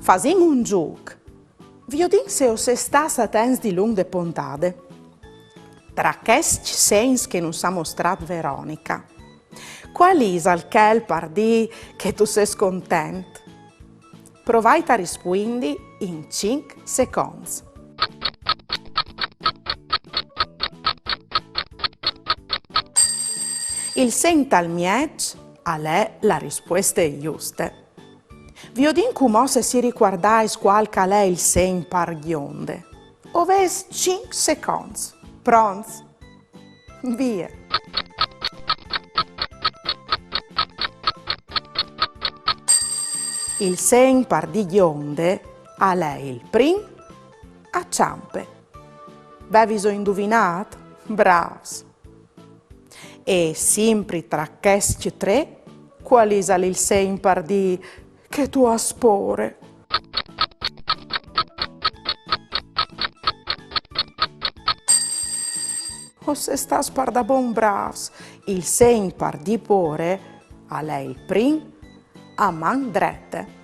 Fasim un giuc. Viodin se o se sta satens di lung de pontade. Tra questi sens che non s'ha mostrato Veronica, qual is al chel pardì che tu sei content? Provai a rispondere in 5 secondi. Il sental miec è la risposta giusta. Viodin come se si riguardais qual è il sen par gionde. Oves 5 secondi. Pronti? Via! Il sen par di gionde è il prim a ciampe. Beviso indovinato? Bravos! E sempre tra questi tre, qual è il sen par di che tu aspore? O se sta sparda bon bravs, il sen par di pore è il prim a man drette.